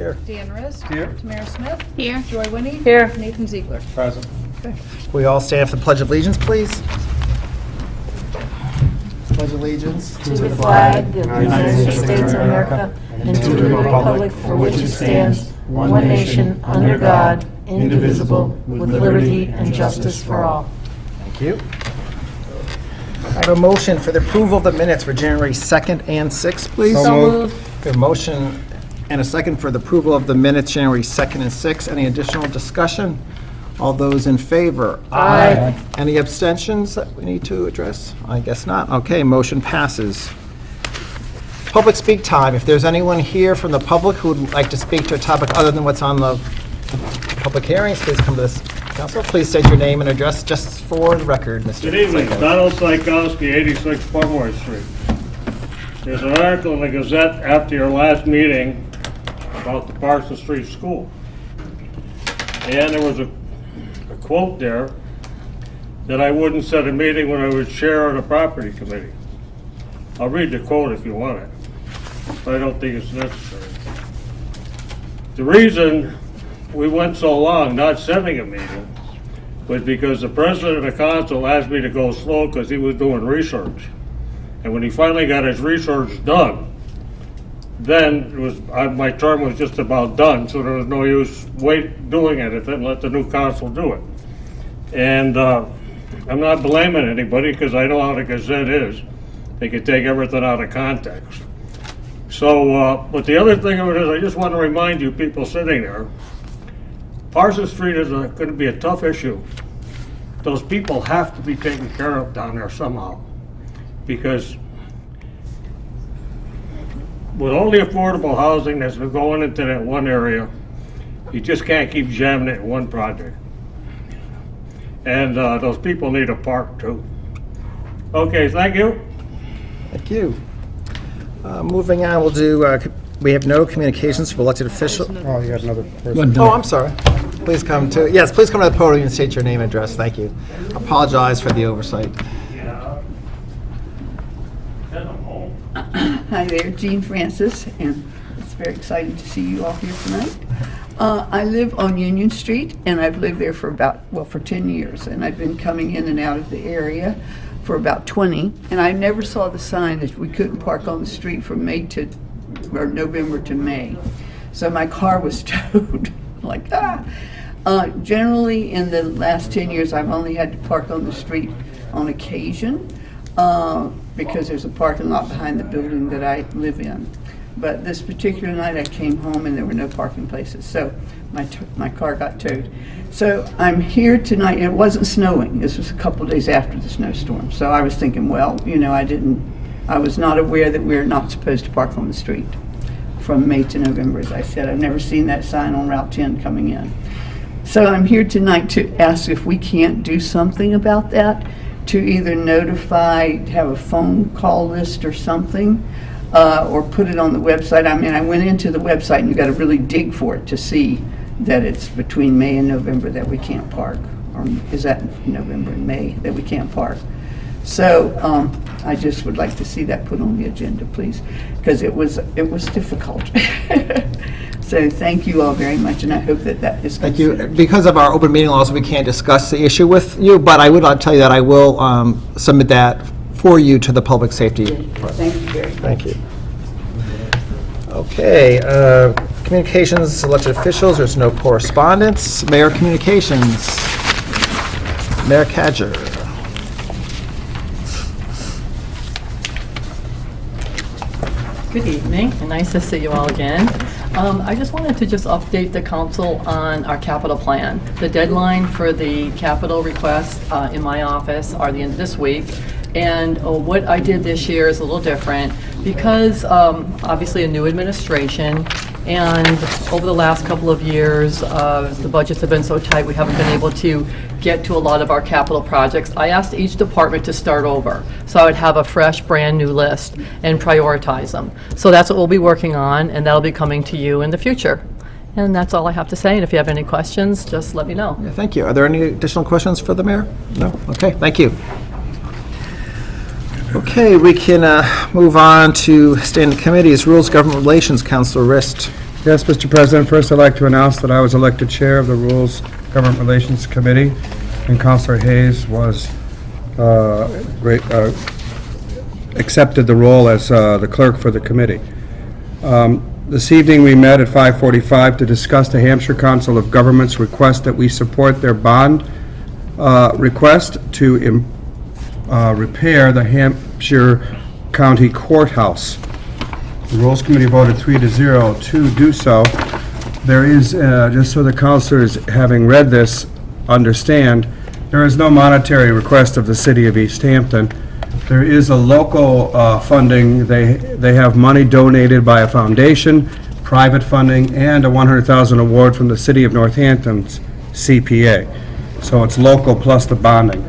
Here. Dan Riss. Here. Tamara Smith. Here. Joy Winnie. Here. Nathan Ziegler. Present. Can we all stand for the Pledge of Allegiance, please? Pledge allegiance To the flag of the United States of America and to the republic for which it stands, one nation, under God, indivisible, with liberty and justice for all. Thank you. I have a motion for the approval of the minutes for January 2nd and 6th, please. So moved. We have a motion and a second for the approval of the minutes January 2nd and 6th. Any additional discussion? All those in favor? Aye. Any abstentions that we need to address? I guess not. Okay, motion passes. Public speak time. If there's anyone here from the public who would like to speak to a topic other than what's on the public hearings, please come to this council. Please state your name and address just for the record, Mr. Good evening, Psycho. Donald Psychowski, 86 Pomeroy Street. There's an article in the Gazette after your last meeting about the Parsons Street School. And there was a quote there that I wouldn't set a meeting when I was chair of the property committee. I'll read the quote if you want it, but I don't think it's necessary. The reason we went so long not setting a meeting was because the president of the council asked me to go slow because he was doing research. And when he finally got his research done, then it was my term was just about done, so there was no use doing it and let the new council do it. And I'm not blaming anybody because I know how the Gazette is. They can take everything out of context. So, but the other thing of it is, I just want to remind you people sitting there, Parsons Street is going to be a tough issue. Those people have to be taken care of down there somehow, because with all the affordable housing that's been going into that one area, you just can't keep jamming it in one project. And those people need a park too. Okay, thank you. Thank you. Moving on, we'll do, we have no communications for elected officials. Oh, you got another person. Oh, I'm sorry. Please come to, yes, please come to the podium and state your name and address. Thank you. Apologize for the oversight. Hi there, Jean Francis, and it's very exciting to see you all here tonight. I live on Union Street, and I've lived there for for 10 years, and I've been coming in and out of the area for about 20, and I never saw the sign that we couldn't park on the street from November to May. So my car was towed, like, ah. Generally, in the last 10 years, I've only had to park on the street on occasion, because there's a parking lot behind the building that I live in. But this particular night I came home and there were no parking places, so my car got towed. So I'm here tonight, and it wasn't snowing. This was a couple of days after the snowstorm. So I was thinking, well, you know, I was not aware that we're not supposed to park on the street from May to November, as I said. I've never seen that sign on Route 10 coming in. So I'm here tonight to ask if we can't do something about that, to either notify, have a phone call list or something, or put it on the website. I mean, I went into the website and you got to really dig for it to see that it's between May and November that we can't park, or is that November and May that we can't park? So I just would like to see that put on the agenda, please, because it was difficult. So thank you all very much, and I hope that is Thank you. considered. Because of our open meeting laws, we can't discuss the issue with you, but I would like to tell you that I will submit that for you to the public safety. Thank you very much. Thank you. Okay, communications, elected officials, there's no correspondence. Mayor communications. Mayor Cadger. Good evening, and nice to see you all again. I just wanted to update the council on our capital plan. The deadline for the capital requests in my office are the end of this week. And what I did this year is a little different because obviously a new administration, and over the last couple of years, the budgets have been so tight we haven't been able to get to a lot of our capital projects. I asked each department to start over, so I would have a fresh, brand new list and prioritize them. So that's what we'll be working on, and that'll be coming to you in the future. And that's all I have to say, and if you have any questions, just let me know. Yeah, thank you. Are there any additional questions for the mayor? No? Okay, thank you. Okay, we can move on to standing committees. Rules Government Relations, Councilor Rist. Yes, Mr. President, first I'd like to announce that I was elected chair of the Rules Government Relations Committee, and Councilor Hayes was accepted the role as the clerk for the committee. This evening, we met at 5:45 to discuss the Hampshire Council of Governments' request that we support their bond request to repair the Hampshire County Courthouse. The Rules Committee voted 3-0 to do so. There is, just so the councilors, having read this, understand, there is no monetary request of the city of Easthampton. There is a local funding. They have money donated by a foundation, private funding, and a $100,000 award from the city of Northampton's CPA. So it's local plus the bonding.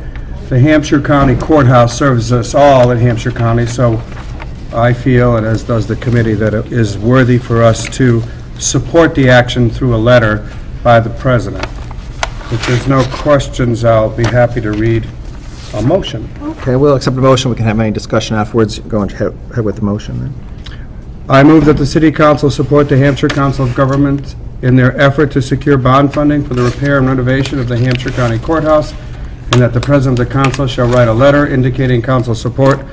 The Hampshire County Courthouse serves us all in Hampshire County, so I feel, and as does the committee, that it is worthy for us to support the action through a letter by the president. If there's no questions, I'll be happy to read a motion. Okay, we'll accept the motion. We can have any discussion afterwards. Go ahead with the motion then. I move that the City Council support the Hampshire Council of Governments in their effort to secure bond funding for the repair and renovation of the Hampshire County Courthouse, and that the President of the Council shall write a letter indicating council support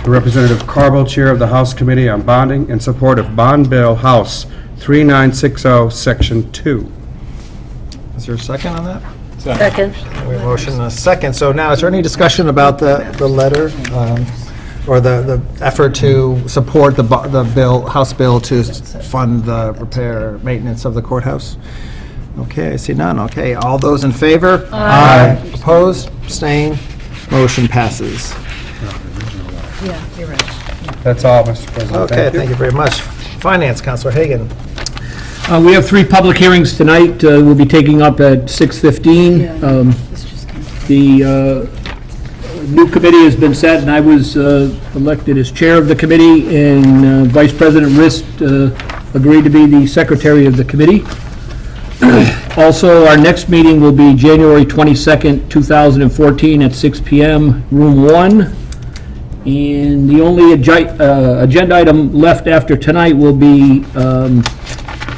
to Representative Carble, Chair of the House Committee on Bonding, in support of Bond Bill House 3960, Section 2. Is there a second on that? Second. We have a motion and a second. So now, is there any discussion about the letter or the effort to support the House bill to fund the repair, maintenance of the courthouse? Okay, I see none. Okay, all those in favor? Aye. Opposed? Abstained? Motion passes. Yeah, you're right. That's all, Mr. President. Okay, thank you very much. Finance, Councilor Hagan. We have 3 public hearings tonight. We'll be taking up at 6:15. The new committee has been set, and I was elected as chair of the committee, and Vice President Rist agreed to be the secretary of the committee. Also, our next meeting will be January 22nd, 2014 at 6 p.m., room 1. And the only agenda item left after tonight will be a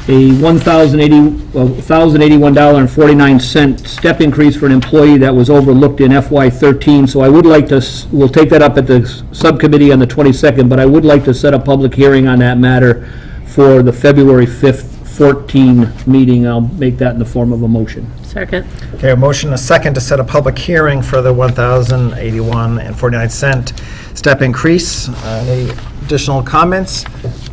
$1,081.49 step increase for an employee that was overlooked in FY13. So I would like to, we'll take that up at the subcommittee on the 22nd, but I would like to set a public hearing on that matter for the February 5th, 14 meeting. I'll make that in the form of a motion. Second. Okay, a motion and a second to set a public hearing for the $1,081.49 step increase. Any additional comments?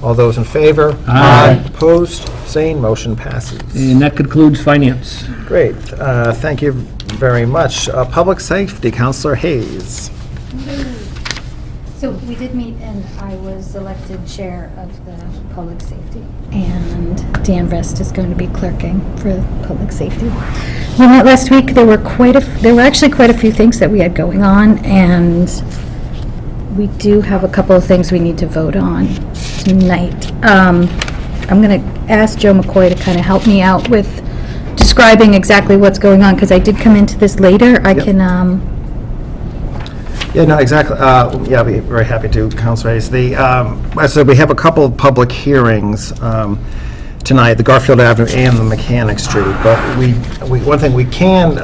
All those in favor? Aye. Opposed? Abstained? Motion passes. And that concludes finance. Great. Thank you very much. Public Safety, Councilor Hayes. So we did meet, and I was elected chair of the public safety. And Dan Rest is going to be clerking for public safety. We met last week. There were actually quite a few things that we had going on, and we do have a couple of things we need to vote on tonight. I'm going to ask Joe McCoy to kind of help me out with describing exactly what's going on, because I did come into this later. I can. Yeah, no, exactly. Yeah, I'll be very happy to, Councilor Hayes. So we have a couple of public hearings tonight, the Garfield Avenue and the Mechanic Street. But one thing we can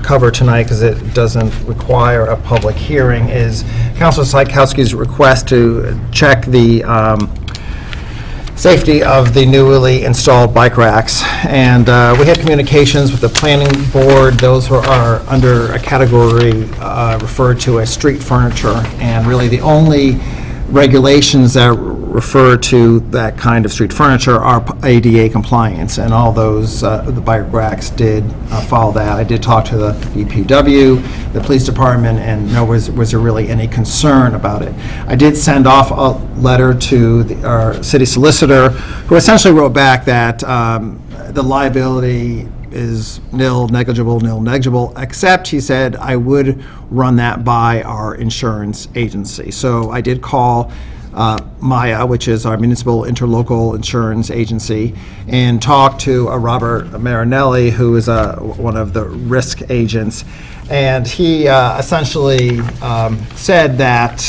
cover tonight, because it doesn't require a public hearing, is Councilor Psychowski's request to check the safety of the newly installed bike racks. And we had communications with the planning board. Those are under a category referred to as street furniture. And really the only regulations that refer to that kind of street furniture are ADA compliance. And all those, the bike racks did follow that. I did talk to the DPW, the police department, and no was there really any concern about it. I did send off a letter to our city solicitor, who essentially wrote back that the liability is nil, negligible, except, he said, I would run that by our insurance agency. So I did call Maya, which is our municipal interlocal insurance agency, and talked to Robert Marinelli, who is one of the risk agents. And he essentially said that,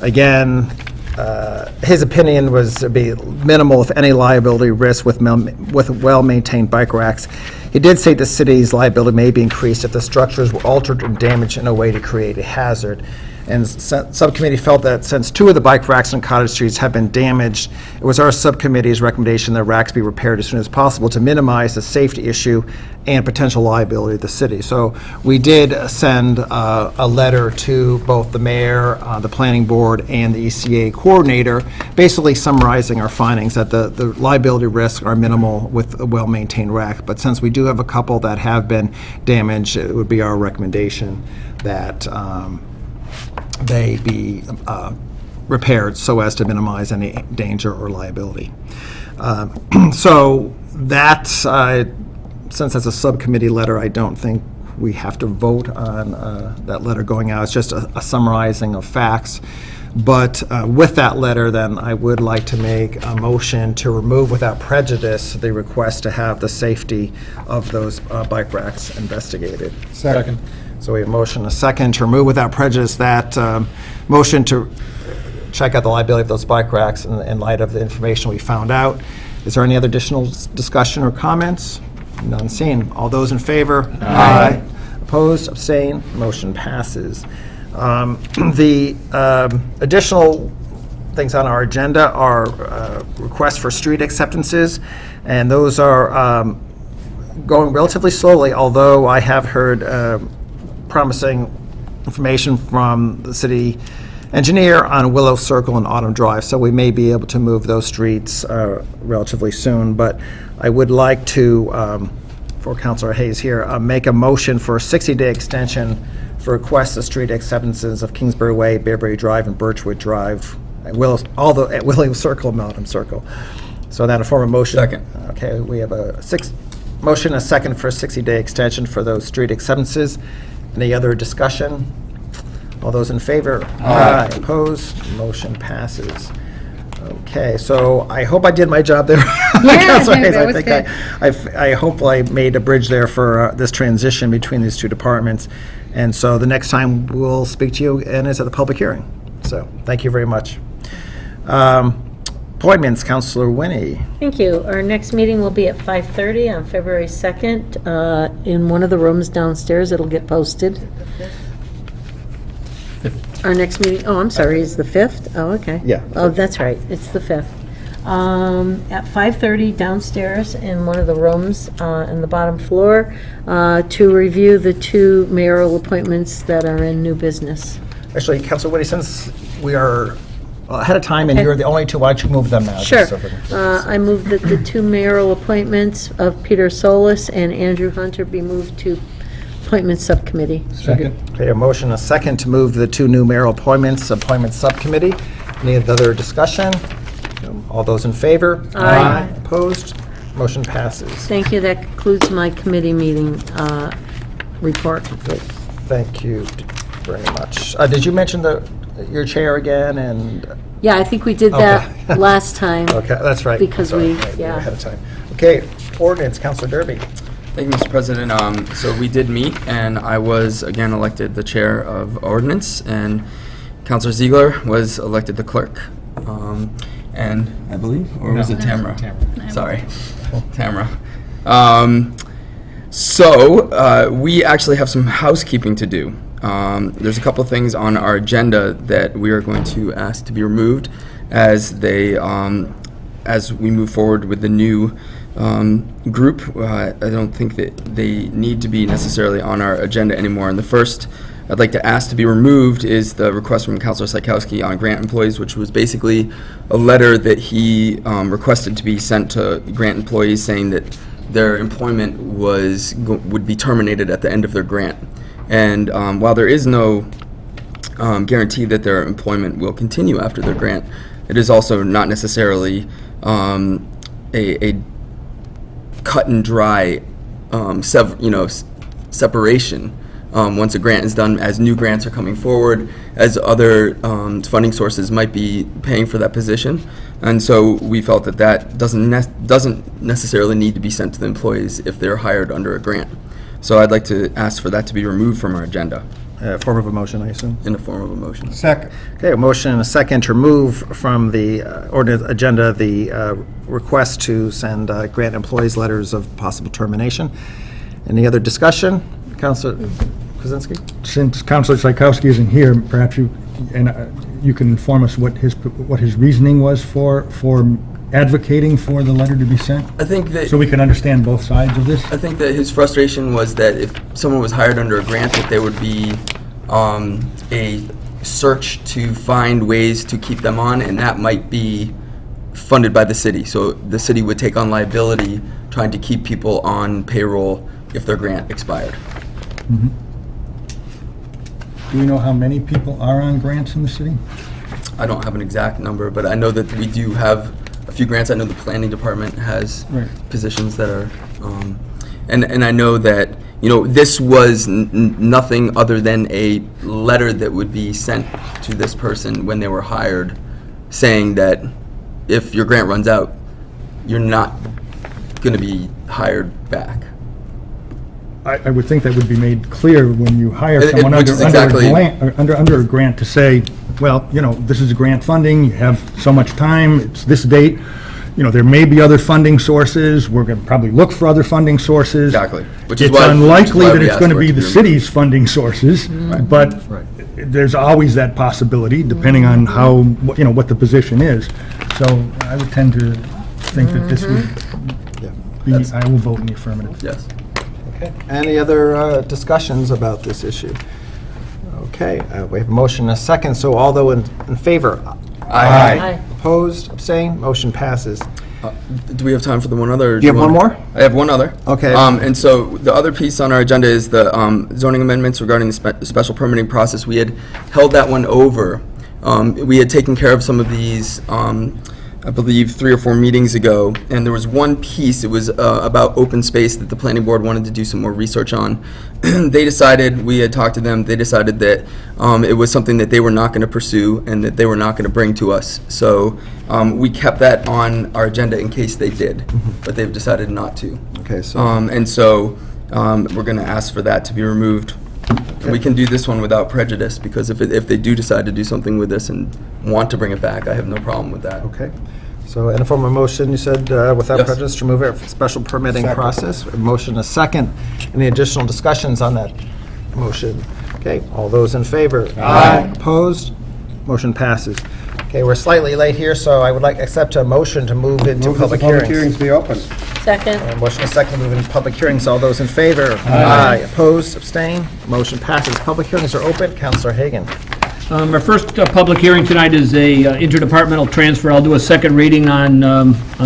again, his opinion was to be minimal, if any, liability risk with well-maintained bike racks. He did say the city's liability may be increased if the structures were altered or damaged in a way to create a hazard. And subcommittee felt that since 2 of the bike racks on Cottage Streets have been damaged, it was our subcommittee's recommendation that racks be repaired as soon as possible to minimize the safety issue and potential liability of the city. So we did send a letter to both the mayor, the planning board, and the ECA coordinator, basically summarizing our findings that the liability risks are minimal with a well-maintained rack. But since we do have a couple that have been damaged, it would be our recommendation that they be repaired so as to minimize any danger or liability. So that, since it's a subcommittee letter, I don't think we have to vote on that letter going out. It's just a summarizing of facts. But with that letter, then, I would like to make a motion to remove without prejudice the request to have the safety of those bike racks investigated. Second. So we have a motion, a second, to remove without prejudice that motion to check out the liability of those bike racks in light of the information we found out. Is there any other additional discussion or comments? None seen. All those in favor? Aye. Opposed? Abstained? Motion passes. The additional things on our agenda are requests for street acceptances, and those are going relatively slowly, although I have heard promising information from the city engineer on Willow Circle and Autumn Drive, so we may be able to move those streets relatively soon. But I would like to, for Councilor Hayes here, make a motion for a 60-day extension for requests of street acceptances of Kingsbury Way, Bearbury Drive, and Birchwood Drive, at Willow Circle and Autumn Circle. So that a form of motion. Second. Okay, we have a motion, a second for a 60-day extension for those street acceptances. Any other discussion? All those in favor? Aye. Opposed? Motion passes. Okay, so I hope I did my job there. Yeah, that was good. I hope I made a bridge there for this transition between these two departments. And so the next time we'll speak to you and is at the public hearing. So thank you very much. Appointments, Councilor Winnie. Thank you. Our next meeting will be at 5:30 on February 2nd in one of the rooms downstairs. It'll get posted. Our next meeting, oh, I'm sorry, is the 5th? Oh, okay. Yeah. Oh, that's right, it's the 5th. At 5:30 downstairs in one of the rooms in the bottom floor to review the 2 mayoral appointments that are in new business. Actually, Councilor Winnie, since we are ahead of time and Okay. you're the only two, why don't you move them now? Sure. just so I move that the 2 mayoral appointments of Peter Solis and Andrew Hunter be moved to Appointment Subcommittee. Second. Okay, a motion, a second to move the 2 new mayoral appointment subcommittee. Any other discussion? All those in favor? Aye. Opposed? Motion passes. Thank you. That concludes my committee meeting report. Thank you very much. Did you mention your chair again? And Yeah, I think we did that Okay. last time. okay, that's right. Because Sorry, we- right, yeah. ahead of time. Okay, ordinance, Councilor Derby. Thank you, Mr. President. So we did meet, and I was again elected the chair of ordinance, and Councilor Ziegler was elected the clerk. And I believe, or was it Tamara? Sorry, Tamara. So we actually have some housekeeping to do. There's a couple things on our agenda that we are going to ask to be removed as we move forward with the new group. I don't think that they need to be necessarily on our agenda anymore. And the first I'd like to ask to be removed is the request from Councilor Psychowski on grant employees, which was basically a letter that he requested to be sent to grant employees saying that their employment would be terminated at the end of their grant. And while there is no guarantee that their employment will continue after their grant, it is also not necessarily a cut and dry separation. Once a grant is done, as new grants are coming forward, as other funding sources might be paying for that position. And so we felt that doesn't necessarily need to be sent to the employees if they're hired under a grant. So I'd like to ask for that to be removed from our agenda. form of a motion, I assume? in the form of a motion. Second. Okay, a motion and a second to remove from the ordinance agenda the request to send grant employees letters of possible termination. Any other discussion? Counselor Kuzinski? Since Counselor Tchaikovsky isn't here, perhaps you can inform us what his reasoning was for advocating for the letter to be sent, I think that so we can understand both sides of this. I think that his frustration was that if someone was hired under a grant, that there would be a search to find ways to keep them on, and that might be funded by the city. So the city would take on liability trying to keep people on payroll if their grant expired. Do we know how many people are on grants in the city? I don't have an exact number, but I know that we do have a few grants. I know the planning department has Right. positions that are, and I know that, this was nothing other than a letter that would be sent to this person when they were hired, saying that if your grant runs out, you're not going to be hired back. I would think that would be made clear when you hire It- someone which under is a exactly- grant, under a grant, to say, well, this is grant funding, you have so much time, it's this date, there may be other funding sources, we're going to probably look for other funding sources. Exactly. Which is It's why unlikely that we it's asked going to for it be to the be city's funding sources, but there's always that possibility, depending on how, what the position is. So I would tend to think that this would be, I will vote in the affirmative. Yes. Okay. Any other discussions about this issue? Okay, we have a motion and a second, so all those in favor? Aye. Opposed, abstained, motion passes. Do we have time for the one other? or Do you have want- one more? I have one other. Okay. And so the other piece on our agenda is the zoning amendments regarding the special permitting process. We had held that one over. We had taken care of some of these, I believe, 3 or 4 meetings ago, and there was one piece, it was about open space that the planning board wanted to do some more research on. They decided, we had talked to them, they decided that it was something that they were not going to pursue and that they were not going to bring to us. So we kept that on our agenda in case they did, but they've decided not to. Okay, so, And so we're going to ask for that to be removed. And we can do this one without prejudice, because if they do decide to do something with this and want to bring it back, I have no problem with that. okay. So in the form of motion, you said without Yes. prejudice to remove it from special permitting Second. process. A motion and a second. Any additional discussions on that motion? Okay, all those in favor? Aye. Opposed? Motion passes. Okay, we're slightly late here, so I would like to accept a motion to move into Move that the public public hearings. hearings be open. Second. Motion and second to move into public hearings. All those in favor? Aye. Opposed? Abstain? Motion passes. Public hearings are open. Counselor Hagan. Our first public hearing tonight is a interdepartmental transfer. I'll do a second reading on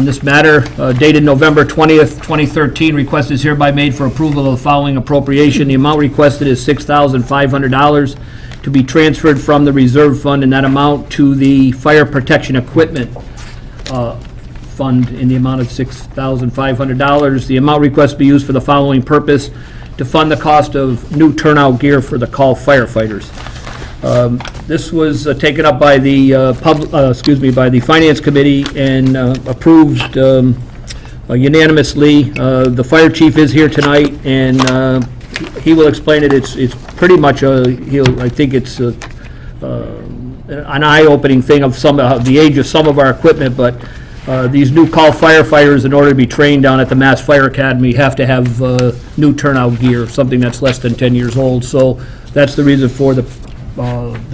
this matter. Dated November 20th, 2013. Request is hereby made for approval of the following appropriation. The amount requested is $6,500 to be transferred from the reserve fund, and that amount to the fire protection equipment fund in the amount of $6,500. The amount requested be used for the following purpose: to fund the cost of new turnout gear for the call firefighters. This was taken up by the by the Finance Committee and approved unanimously. The fire chief is here tonight, and he will explain it. It's pretty much I think it's an eye-opening thing of the age of some of our equipment, but these new call firefighters, in order to be trained down at the Mass Fire Academy, have to have new turnout gear, something that's less than 10 years old. So that's the reason for the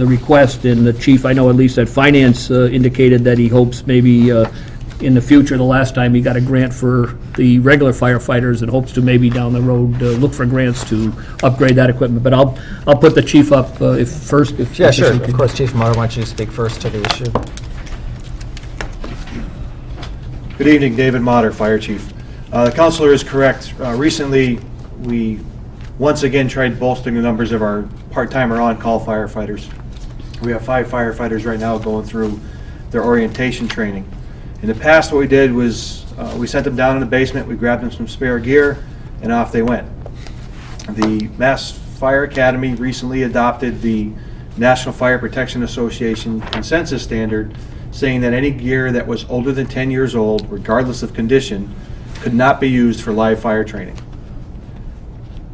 request, and the chief, I know at least at Finance, indicated that he hopes maybe in the future, the last time he got a grant for the regular firefighters, and hopes to maybe down the road look for grants to upgrade that equipment. But I'll put the chief up if. Yeah, sure. Of course, Chief Muller, why don't you speak first to the issue? Good evening, David Motter, Fire Chief. The counselor is correct. Recently, we once again tried bolstering the numbers of our part-time or on-call firefighters. We have 5 firefighters right now going through their orientation training. In the past, what we did was we sent them down in the basement, we grabbed them some spare gear, and off they went. The Mass Fire Academy recently adopted the National Fire Protection Association consensus standard, saying that any gear that was older than 10 years old, regardless of condition, could not be used for live fire training.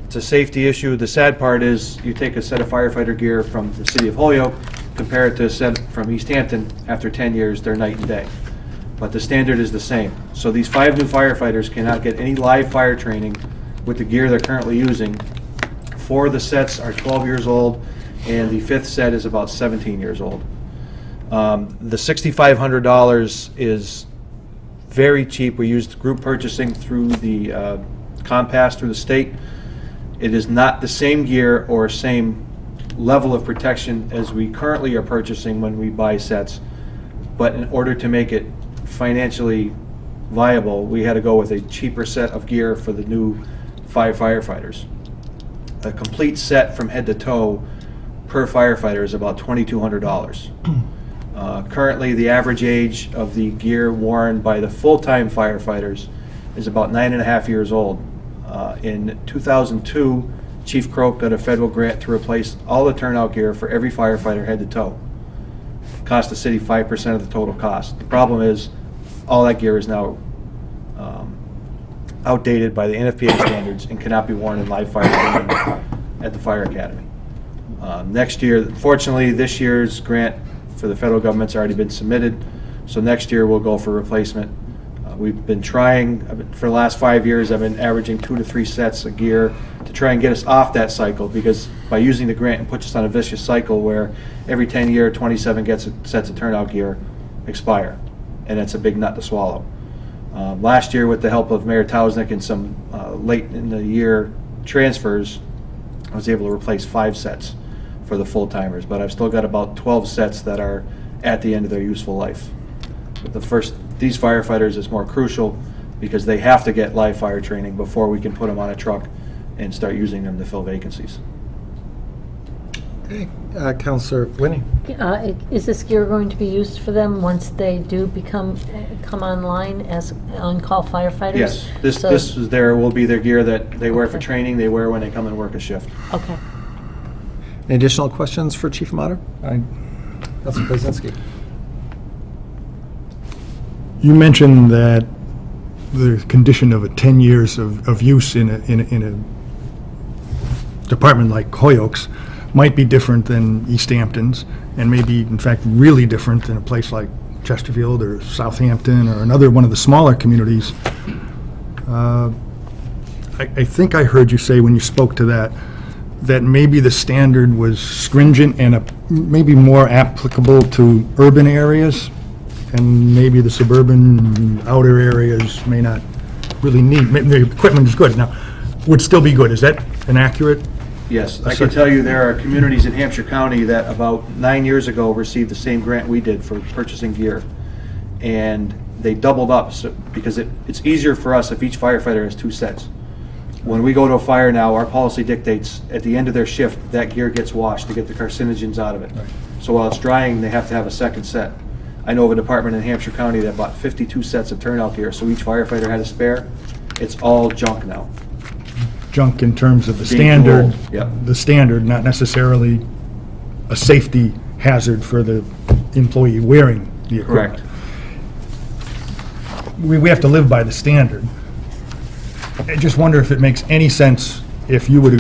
It's a safety issue. The sad part is you take a set of firefighter gear from the city of Holyoke, compare it to a set from Easthampton, after 10 years, they're night and day. But the standard is the same. So these 5 new firefighters cannot get any live fire training with the gear they're currently using. 4 of the sets are 12 years old, and the 5th set is about 17 years old. The $6,500 is very cheap. We used group purchasing through the Compass, through the state. It is not the same gear or same level of protection as we currently are purchasing when we buy sets, but in order to make it financially viable, we had to go with a cheaper set of gear for the new 5 firefighters. A complete set from head to toe per firefighter is about $2,200. Currently, the average age of the gear worn by the full-time firefighters is about 9.5 years old. In 2002, Chief Croak got a federal grant to replace all the turnout gear for every firefighter head to toe. It cost the city 5% of the total cost. The problem is, all that gear is now outdated by the NFPA standards and cannot be worn in live fire training at the fire academy. Next year, fortunately, this year's grant for the federal government's already been submitted, so next year we'll go for replacement. We've been trying, for the last 5 years, I've been averaging 2 to 3 sets of gear to try and get us off that cycle, because by using the grant, it puts us on a vicious cycle where every 10 year, 27 sets of turnout gear expire, and it's a big nut to swallow. Last year, with the help of Mayor Tausnick and some late in the year transfers, I was able to replace 5 sets for the full-timers, but I've still got about 12 sets that are at the end of their useful life. But these firefighters is more crucial because they have to get live fire training before we can put them on a truck and start using them to fill vacancies. Okay, Councilor Winnie. Is this gear going to be used for them once they do come online as on-call firefighters? Yes, this So- will be their gear that they wear for Okay. training, they wear when they come and work a shift. Okay. Any additional questions for Chief Amato? Councilor Kwasinski. You mentioned that the condition of 10 years of use in a department like Holyoke's might be different than Easthampton's, and maybe, in fact, really different in a place like Chesterfield or Southampton or another one of the smaller communities. I think I heard you say when you spoke to that maybe the standard was stringent and maybe more applicable to urban areas, and maybe the suburban outer areas may not really need, maybe the equipment is good. Now, would still be good. Is that an accurate? Yes, I can tell you there are communities in Hampshire County that about 9 years ago received the same grant we did for purchasing gear. And they doubled up because it's easier for us if each firefighter has 2 sets. When we go to a fire now, our policy dictates at the end of their shift, that gear gets washed to get the carcinogens out of it. So while it's drying, they have to have a second set. I know of a department in Hampshire County that bought 52 sets of turnout gear, so each firefighter had a spare. It's all junk now. Junk in terms of the Being standard, old, yeah. the standard, not necessarily a safety hazard for the employee wearing the equipment. Correct. We have to live by the standard. I just wonder if it makes any sense if you would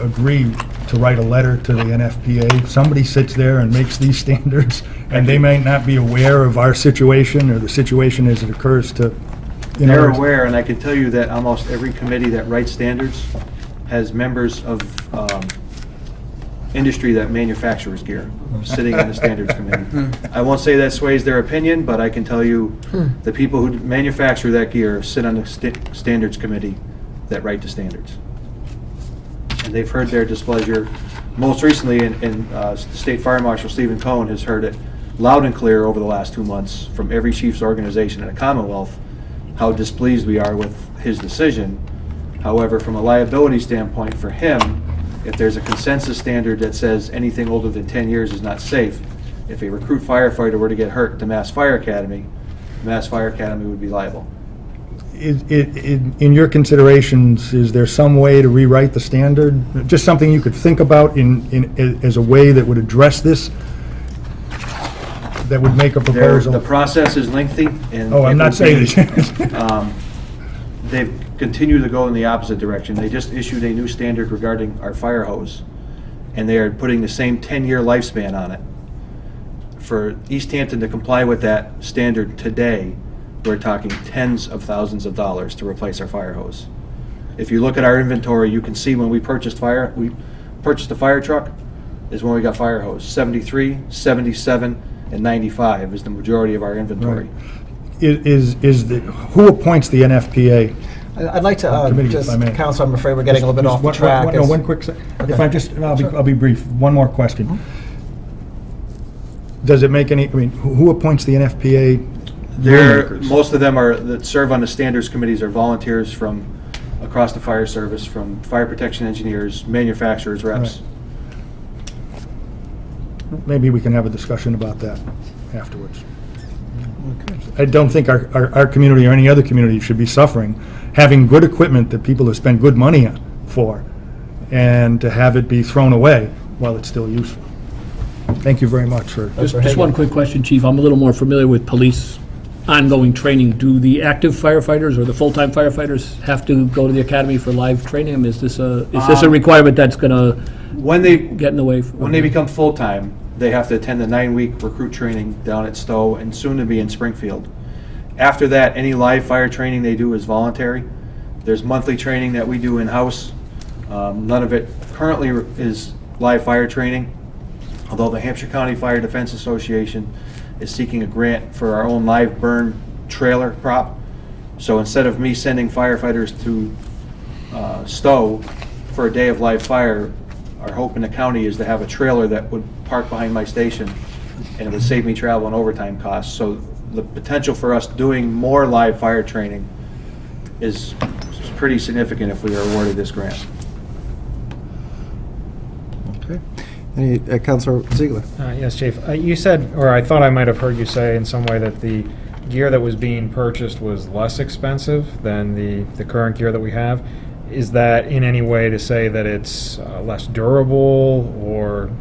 agree to write a letter to the NFPA. Somebody sits there and makes these standards, and they might not be aware of our situation or the situation as it occurs to, you know. They're aware, and I can tell you that almost every committee that writes standards has members of industry that manufactures gear sitting in the standards committee. I won't say that sways their opinion, but I can tell you the people who manufacture that gear sit on the standards committee that write the standards. And they've heard their displeasure. Most recently, the State Fire Marshal Stephen Cohen has heard it loud and clear over the last 2 months from every chief's organization in the Commonwealth how displeased we are with his decision. However, from a liability standpoint for him, if there's a consensus standard that says anything older than 10 years is not safe, if a recruit firefighter were to get hurt at the Mass Fire Academy, the Mass Fire Academy would be liable. In your considerations, is there some way to rewrite the standard? Just something you could think about as a way that would address this? That would make a proposal? The process is lengthy, and Oh, I'm not saying this. they've continued to go in the opposite direction. They just issued a new standard regarding our fire hose, and they are putting the same 10-year lifespan on it. For Easthampton to comply with that standard today, we're talking tens of thousands of dollars to replace our fire hose. If you look at our inventory, you can see when we purchased a fire truck is when we got fire hose. 73, 77, and 95 is the majority of our inventory. Who appoints the NFPA? I'd like to, Committee, if just, I may. Counsel, I'm afraid we're getting a little bit off the track. No, one quick sec. If I just, I'll be brief. One more question. Does it make any, I mean, who appoints the NFPA? Most of them that serve on the standards committees are volunteers from across the fire service, from fire protection engineers, manufacturers, reps. Maybe we can have a discussion about that afterwards. I don't think our community or any other community should be suffering having good equipment that people have spent good money for, and to have it be thrown away while it's still useful. Thank you very much for. Just one quick question, Chief. I'm a little more familiar with police ongoing training. Do the active firefighters or the full-time firefighters have to go to the academy for live training? Is this a requirement that's going to get in the way? When they become full-time, they have to attend the 9-week recruit training down at Stowe and soon to be in Springfield. After that, any live fire training they do is voluntary. There's monthly training that we do in-house. None of it currently is live fire training, although the Hampshire County Fire Defense Association is seeking a grant for our own live burn trailer prop. So instead of me sending firefighters to Stowe for a day of live fire, our hope in the county is to have a trailer that would park behind my station, and it would save me travel and overtime costs. So the potential for us doing more live fire training is pretty significant if we are awarded this grant. Okay. Councilor Ziegler. Yes, Chief. You said, or I thought I might have heard you say in some way, that the gear that was being purchased was less expensive than the current gear that we have. Is that in any way to say that it's less durable, or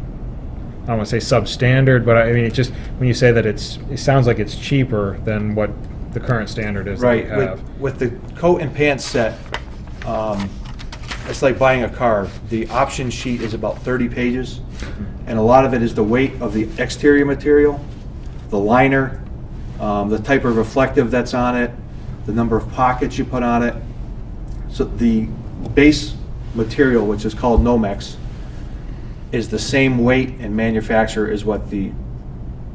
I don't want to say substandard, but I mean, it's just when you say that it sounds like it's cheaper than what the current standard is Right. that we have. With the coat and pants set, it's like buying a car. The option sheet is about 30 pages, and a lot of it is the weight of the exterior material, the liner, the type of reflective that's on it, the number of pockets you put on it. So the base material, which is called Nomex, is the same weight and manufacture as what the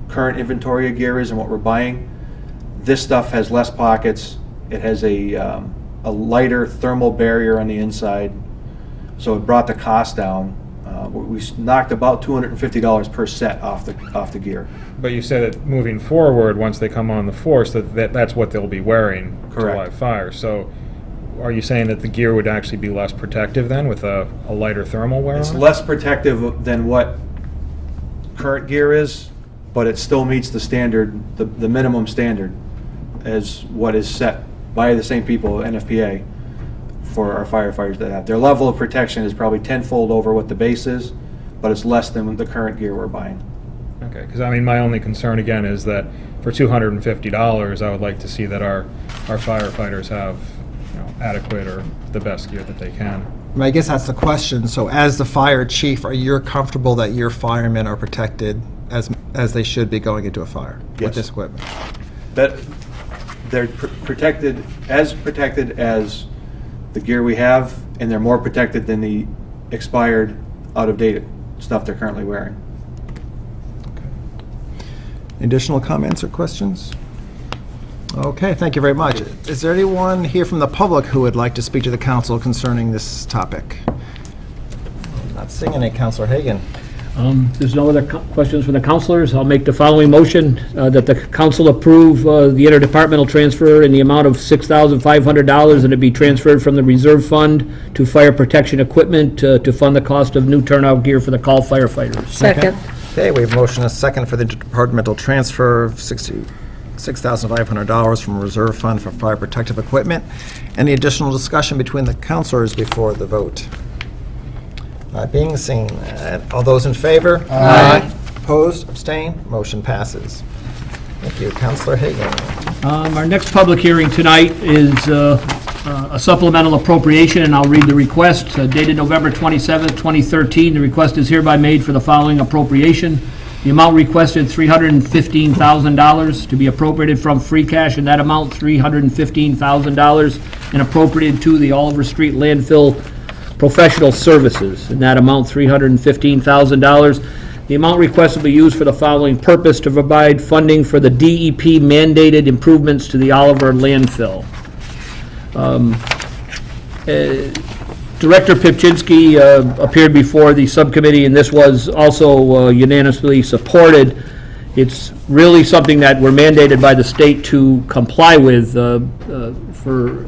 current inventory of gear is and what we're buying. This stuff has less pockets. It has a lighter thermal barrier on the inside, so it brought the cost down. We knocked about $250 per set off the gear. But you said that moving forward, once they come on the force, that's what they'll be wearing Correct. to live fire. So are you saying that the gear would actually be less protective then, with a lighter thermal wear It's on it? less protective than what current gear is, but it still meets the standard, the minimum standard, as what is set by the same people, NFPA, for our firefighters that have. Their level of protection is probably tenfold over what the base is, but it's less than the current gear we're buying. Okay, because I mean, my only concern again is that for $250, I would like to see that our firefighters have, adequate or the best gear that they can. I guess that's the question. So as the fire chief, are you comfortable that your firemen are protected as they should be going into a fire with Yes. this equipment? That they're protected as the gear we have, and they're more protected than the expired, out-of-date stuff they're currently wearing. Additional comments or questions? Okay, thank you very much. Is there anyone here from the public who would like to speak to the council concerning this topic? Not seeing any. Councilor Hagan. There's no other questions from the councilors. I'll make the following motion, that the council approve the interdepartmental transfer in the amount of $6,500, and it be transferred from the reserve fund to fire protection equipment to fund the cost of new turnout gear for the call firefighters. Second. Okay, we have motion and a second for the interdepartmental transfer of $6,500 from reserve fund for fire protective equipment. Any additional discussion between the councilors before the vote? Not being seen. All those in favor? Aye. Opposed? Abstained? Motion passes. Thank you. Councilor Hagan. Our next public hearing tonight is a supplemental appropriation, and I'll read the request. Dated November 27th, 2013, the request is hereby made for the following appropriation. The amount requested, $315,000 to be appropriated from free cash, and that amount, $315,000, and appropriated to the Oliver Street landfill professional services, and that amount, $315,000. The amount requested will be used for the following purpose: to provide funding for the DEP mandated improvements to the Oliver landfill. Director Pipchinsky appeared before the subcommittee, and this was also unanimously supported. It's really something that we're mandated by the state to comply with. For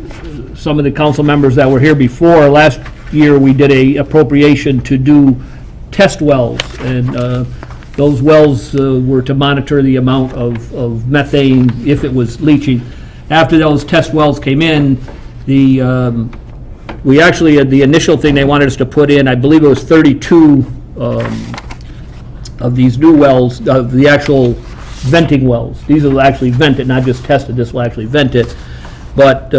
some of the council members that were here before, last year we did a appropriation to do test wells, and those wells were to monitor the amount of methane if it was leaching. After those test wells came in, we actually had the initial thing they wanted us to put in, I believe it was 32 of these new wells, the actual venting wells. These will actually vent it, not just test it, this will actually vent it. But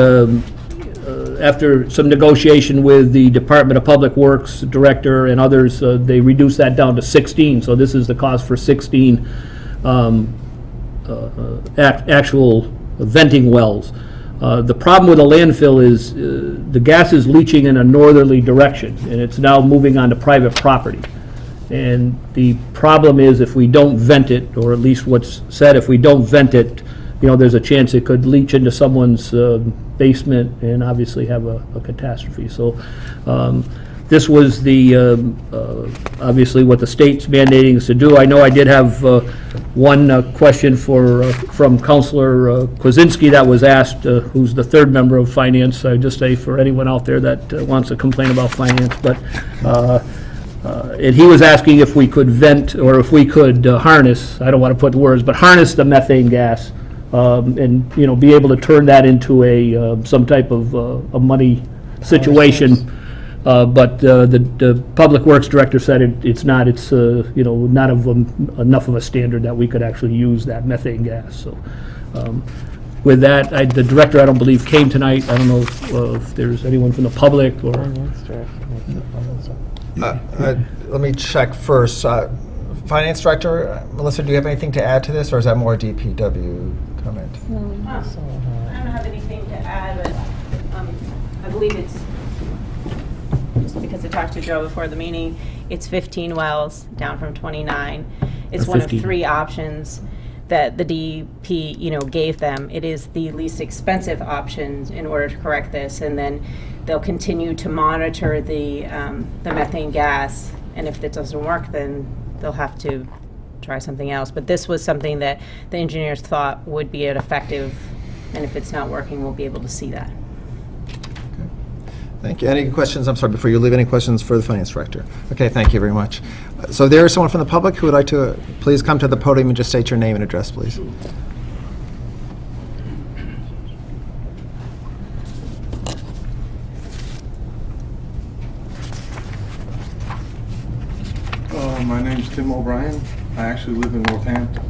after some negotiation with the Department of Public Works Director and others, they reduced that down to 16. So this is the cost for 16 actual venting wells. The problem with a landfill is the gas is leaching in a northerly direction, and it's now moving onto private property. And the problem is if we don't vent it, or at least what's said, if we don't vent it, there's a chance it could leach into someone's basement and obviously have a catastrophe. So this was obviously what the state's mandating us to do. I know I did have one question from Councilor Kwasinski that was asked, who's the third member of Finance. I just say for anyone out there that wants to complain about finance, but and he was asking if we could vent, or if we could harness, I don't want to put the words, but harness the methane gas, and be able to turn that into some type of a money situation. But the Public Works Director said it's not not of enough of a standard that we could actually use that methane gas. So with that, the Director, I don't believe, came tonight. I don't know if there's anyone from the public or... Let me check first. Finance Director, Melissa, do you have anything to add to this, or is that more DPW comment? I don't have anything to add, but I believe it's, just because I talked to Joe before the meeting, it's 15 wells, down from 29. It's one of 3 options that the DEP, gave them. It is the least expensive option in order to correct this, and then they'll continue to monitor the methane gas, and if it doesn't work, then they'll have to try something else. But this was something that the engineers thought would be effective, and if it's not working, we'll be able to see that. Okay. Thank you. Any questions? I'm sorry, before you leave, any questions for the Finance Director? Okay, thank you very much. So there is someone from the public who would like to please come to the podium and just state your name and address, please. My name's Tim O'Brien. I actually live in Northampton,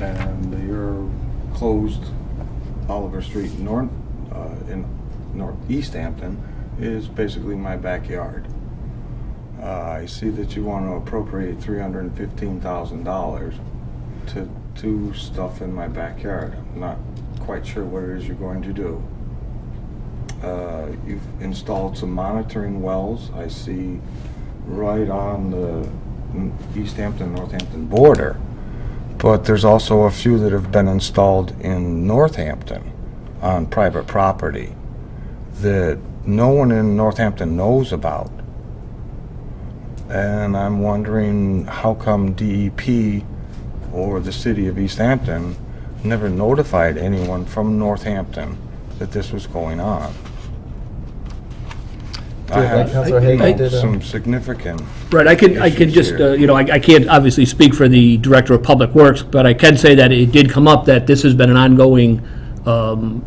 and your closed Oliver Street in Easthampton is basically my backyard. I see that you want to appropriate $315,000 to do stuff in my backyard. I'm not quite sure what it is you're going to do. You've installed some monitoring wells, I see, right on the Easthampton-Northampton border, but there's also a few that have been installed in Northampton on private property that no one in Northampton knows about. And I'm wondering how come DEP or the city of Easthampton never notified anyone from Northampton that this was going on. I have some significant Right, I can just, I can't obviously speak for the Director of Public Works, but I can say that it did come up that this has been an ongoing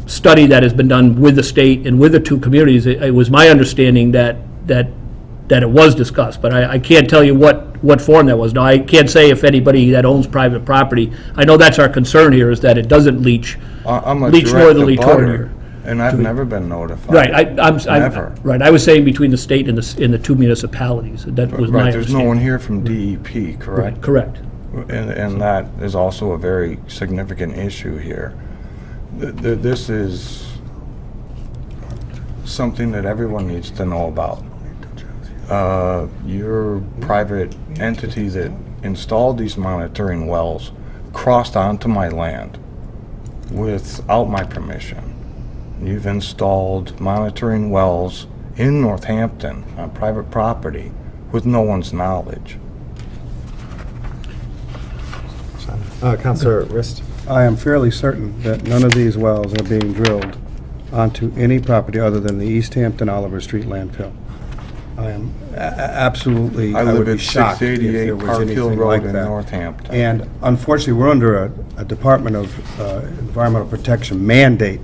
study that has been done with the state and with the 2 communities. It was my understanding that it was discussed, but I can't tell you what form that was. Now, I can't say if anybody that owns private property, I know that's our concern here, is that it doesn't leach I'm a northerly direct toward abutter, here. And I've never been notified. Right, I'm Never. right, I was saying between the state and the two municipalities. That was my Right, there's no understanding. one here from DEP, correct? Right, correct. And that is also a very significant issue here. This is something that everyone needs to know about. Your private entity that installed these monitoring wells crossed onto my land without my permission. You've installed monitoring wells in Northampton on private property with no one's knowledge. Councilor Rist. I am fairly certain that none of these wells are being drilled onto any property other than the Easthampton Oliver Street landfill. I am absolutely, I I would live be at shocked if 688 there was Park Hill anything Road like in that. Northampton. And unfortunately, we're under a Department of Environmental Protection mandate,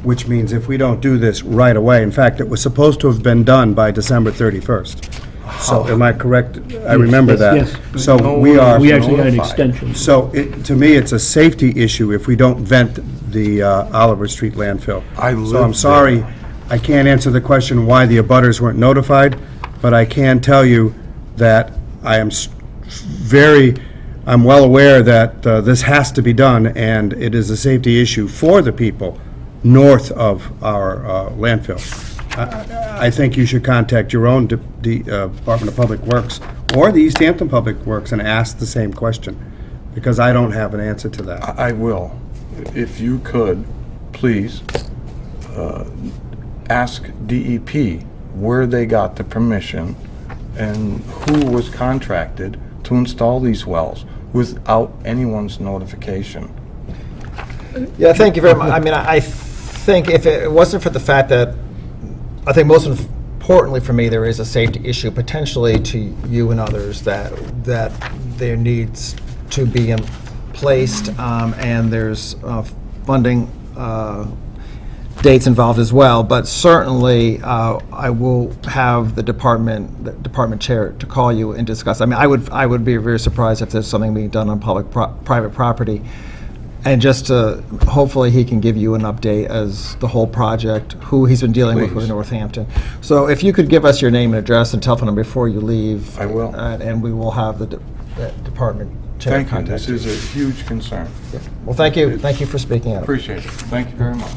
which means if we don't do this right away, in fact, it was supposed to have been done by December 31st. So am I correct? I remember that. Yes. So No we one are. We actually got an notified. extension. So to me, it's a safety issue if we don't vent the Oliver Street landfill. I So live I'm sorry, there. I can't answer the question why the abutters weren't notified, but I can tell you that I am I'm well aware that this has to be done, and it is a safety issue for the people north of our landfill. I think you should contact your own Department of Public Works or the Easthampton Public Works and ask the same question, because I don't have an answer to that. I will. If you could, please, ask DEP where they got the permission and who was contracted to install these wells without anyone's notification. Yeah, thank you very much. I mean, I think if it wasn't for the fact that, I think most importantly for me, there is a safety issue potentially to you and others that there needs to be placed, and there's funding dates involved as well. But certainly, I will have the department chair to call you and discuss. I mean, I would be very surprised if there's something being done on private property. And just to, hopefully he can give you an update as the whole project, who he's been dealing with Please. Northampton. So if you could give us your name and address and telephone number before you leave. I will. And we will have the department chair Thank you. contact This is a huge concern. Well, thank you. Thank you for speaking out. Appreciate it. Thank you very much.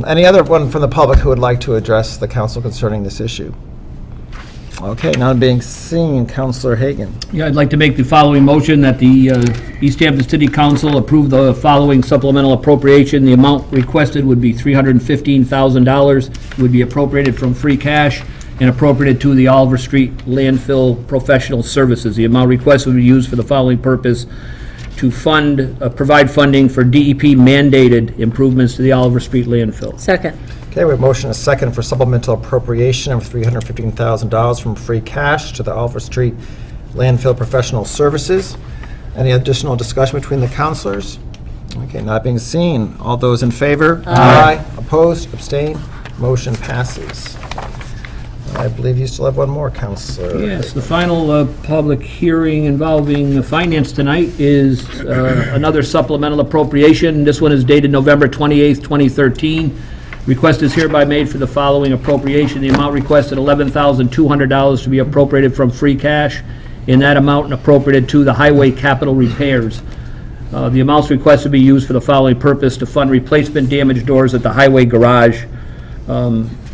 Any other one from the public who would like to address the council concerning this issue? Okay, none being seen. Councilor Hagan. Yeah, I'd like to make the following motion that the Easthampton City Council approve the following supplemental appropriation. The amount requested would be $315,000, would be appropriated from free cash and appropriated to the Oliver Street Landfill Professional Services. The amount requested would be used for the following purpose: to provide funding for DEP mandated improvements to the Oliver Street landfill. Second. Okay, we have motion and a second for supplemental appropriation of $315,000 from free cash to the Oliver Street Landfill Professional Services. Any additional discussion between the councilors? Okay, not being seen. All those in favor? Aye. Opposed? Abstained? Motion passes. I believe you still have one more, Councilor. Yes, the final public hearing involving finance tonight is another supplemental appropriation. This one is dated November 28th, 2013. Request is hereby made for the following appropriation. The amount requested, $11,200 to be appropriated from free cash, and that amount appropriated to the highway capital repairs. The amounts requested to be used for the following purpose: to fund replacement damaged doors at the highway garage.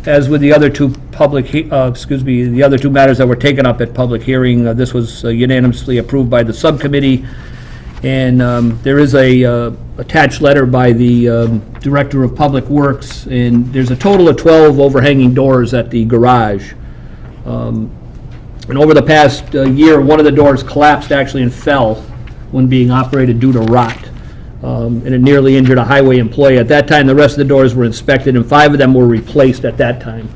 As with the other two the other two matters that were taken up at public hearing, this was unanimously approved by the subcommittee. And there is a attached letter by the Director of Public Works, and there's a total of 12 overhanging doors at the garage. And over the past year, one of the doors collapsed actually and fell when being operated due to rot. And it nearly injured a highway employee. At that time, the rest of the doors were inspected, and 5 of them were replaced at that time.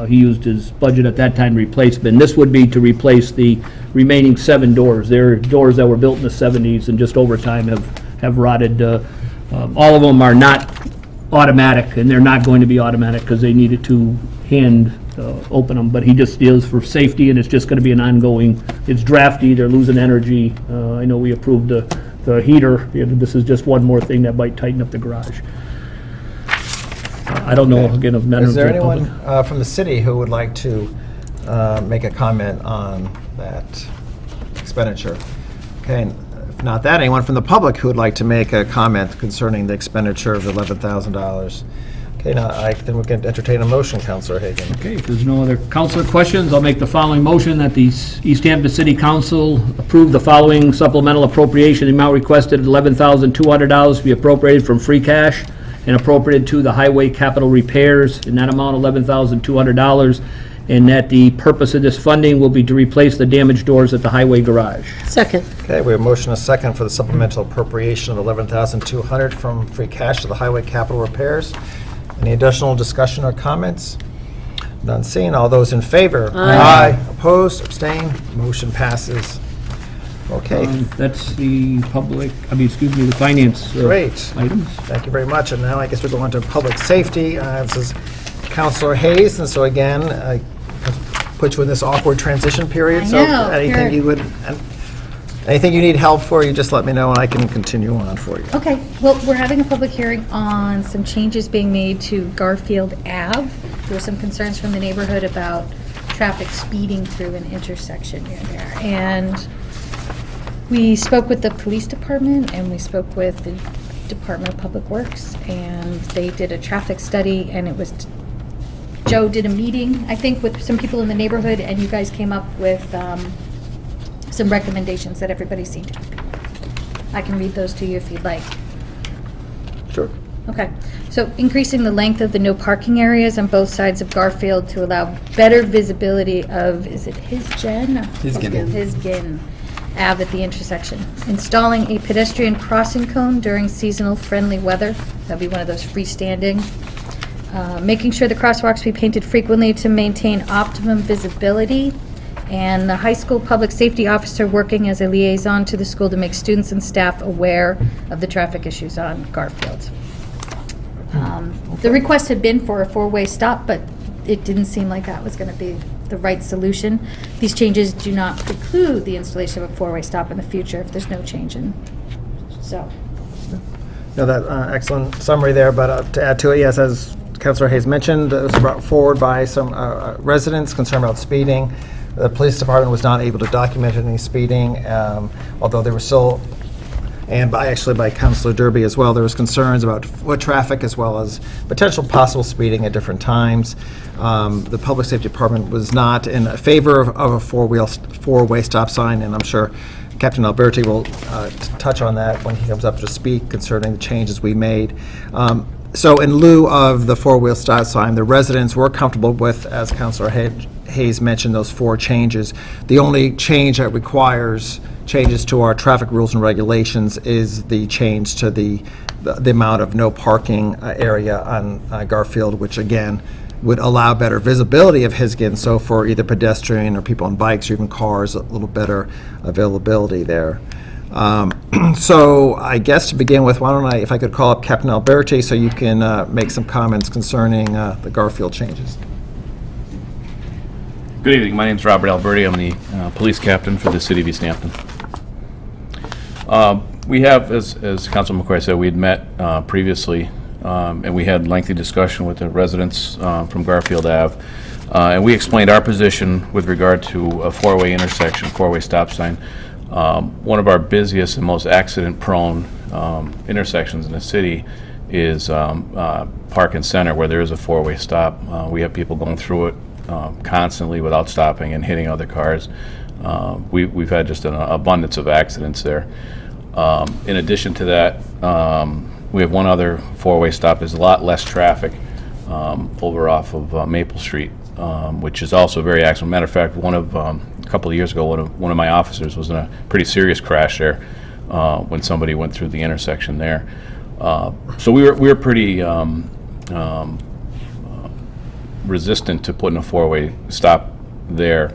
He used his budget at that time to replace them. And this would be to replace the remaining 7 doors. They're doors that were built in the 70s and just over time have rotted. All of them are not automatic, and they're not going to be automatic because they needed to hand open them. But he just deals for safety, and it's just going to be an ongoing, it's drafty, they're losing energy. I know we approved the heater. This is just one more thing that might tighten up the garage. I don't know, again, of members Is of there the public. anyone from the city who would like to make a comment on that expenditure? Okay, if not that, anyone from the public who would like to make a comment concerning the expenditure of $11,000? Okay, now then we can entertain a motion, Councilor Hagan. Okay, if there's no other councilor questions, I'll make the following motion that the East Hampton City Council approve the following supplemental appropriation. The amount requested, $11,200, to be appropriated from free cash and appropriated to the highway capital repairs in that amount, $11,200, and that the purpose of this funding will be to replace the damaged doors at the highway garage. Second. Okay, we have a motion and a second for the supplemental appropriation of $11,200 from free cash to the highway capital repairs. Any additional discussion or comments? None seen. All those in favor? Aye. Opposed? Abstained? Motion passes. Okay, That's the public, the finance great. items. Thank you very much. And now I guess we go on to public safety. This is Councilor Hayes, and so again, I put you in this awkward transition period. I So know, anything you're- anything you need help for, you just let me know and I can continue on for you. Okay, well, we're having a public hearing on some changes being made to Garfield Ave. There were some concerns from the neighborhood about traffic speeding through an intersection near there. And we spoke with the police department and we spoke with the Department of Public Works, and they did a traffic study, and it was, Joe did a meeting, I think, with some people in the neighborhood, and you guys came up with some recommendations that everybody seemed happy with. I can read those to you if you'd like. Sure. Okay, so increasing the length of the no parking areas on both sides of Garfield to allow better visibility of, is it Hisgen? Hisgen Ave at the intersection. Installing a pedestrian crossing cone during seasonal friendly weather. That'd be one of those freestanding. Making sure the crosswalks be painted frequently to maintain optimum visibility. And the high school public safety officer working as a liaison to the school to make students and staff aware of the traffic issues on Garfield. The request had been for a four-way stop, but it didn't seem like that was going to be the right solution. These changes do not preclude the installation of a four-way stop in the future if there's no change in, so. No, that excellent summary there, but to add to it, yes, as Councilor Hayes mentioned, it was brought forward by some residents concerned about speeding. The police department was not able to document any speeding, although there were still, and by Councilor Derby as well, there was concerns about foot traffic as well as potential possible speeding at different times. The public safety department was not in favor of a four-way stop sign, and I'm sure Captain Alberti will touch on that when he comes up to speak concerning the changes we made. So in lieu of the four-wheel stop sign, the residents were comfortable with, as Councilor Hayes mentioned, those four changes. The only change that requires changes to our traffic rules and regulations is the change to the amount of no parking area on Garfield, which again would allow better visibility of Hisgen, so for either pedestrian or people on bikes or even cars, a little better availability there. So I guess to begin with, why don't I, if I could call up Captain Alberti so you can make some comments concerning the Garfield changes. Good evening. My name is Robert Alberti. I'm the police captain for the city of Easthampton. We have, as Councilman McCoy said, we had met previously, and we had lengthy discussion with the residents from Garfield Ave, and we explained our position with regard to a four-way intersection, four-way stop sign. One of our busiest and most accident-prone intersections in the city is Park and Center, where there is a four-way stop. We have people going through it constantly without stopping and hitting other cars. We've had just an abundance of accidents there. In addition to that, we have one other four-way stop. There's a lot less traffic over off of Maple Street, which is also very accident. Matter of fact, a couple of years ago, one of my officers was in a pretty serious crash there when somebody went through the intersection there. So we were pretty resistant to putting a four-way stop there.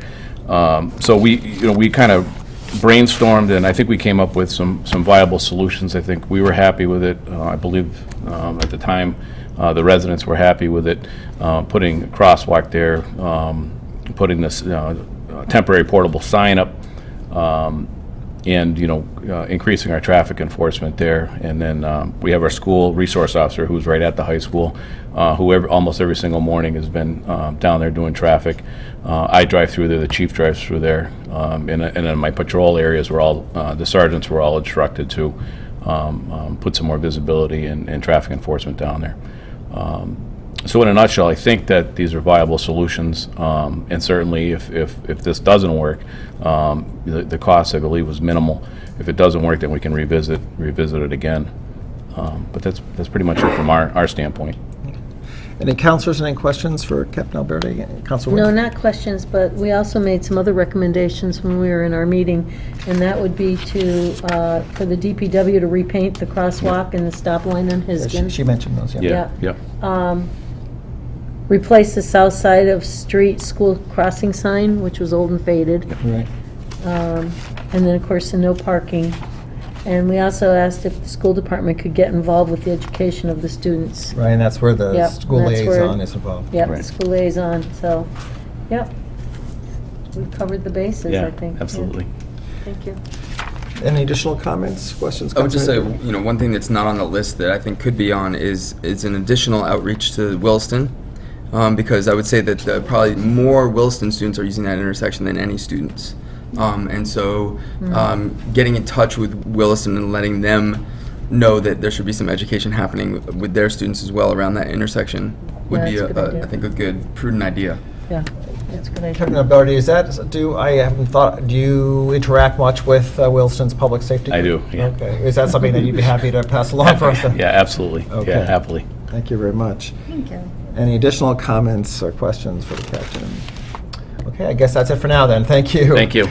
So we kind of brainstormed, and I think we came up with some viable solutions. I think we were happy with it. I believe at the time the residents were happy with it. Putting a crosswalk there, putting this temporary portable sign up, and, increasing our traffic enforcement there. And then we have our school resource officer who's right at the high school, who almost every single morning has been down there doing traffic. I drive through there, the chief drives through there, and in my patrol areas, the sergeants were all instructed to put some more visibility and traffic enforcement down there. So in a nutshell, I think that these are viable solutions, and certainly if this doesn't work, the cost, I believe, was minimal. If it doesn't work, then we can revisit it again. But that's pretty much it from our standpoint. Any counselors, any questions for Captain Alberti? Councilor No, Wynn? not questions, but we also made some other recommendations when we were in our meeting, and that would be for the DPW to repaint the crosswalk and the stop line on Hisgen. She mentioned those, yeah. Yeah. Replace the south side of street school crossing sign, which was old and faded. Right. And then, of course, the no parking. And we also asked if the school department could get involved with the education of the students. Right, and that's where the Yep, school that's where- liaison is involved. Yep, the Right. school liaison, so, yep. We've covered the bases, I Yeah, think. Yeah. absolutely. Thank you. Any additional comments, questions? I would just say, Councilor? one thing that's not on the list that I think could be on is an additional outreach to Williston, because I would say that probably more Williston students are using that intersection than any students. And so getting in touch with Williston and letting them know that there should be some education happening with their students as well around that intersection would Yeah, be, that's a good idea. I think, a good, prudent idea. Yeah, that's a good idea. Captain Alberti, do you interact much with Wilson's public safety? I group? do, yeah. Okay, is that something that you'd be happy to pass along for us? Yeah, absolutely. Okay. Yeah, happily. Thank you very much. Thank you. Any additional comments or questions for the captain? Okay, I guess that's it for now then. Thank you. Thank you.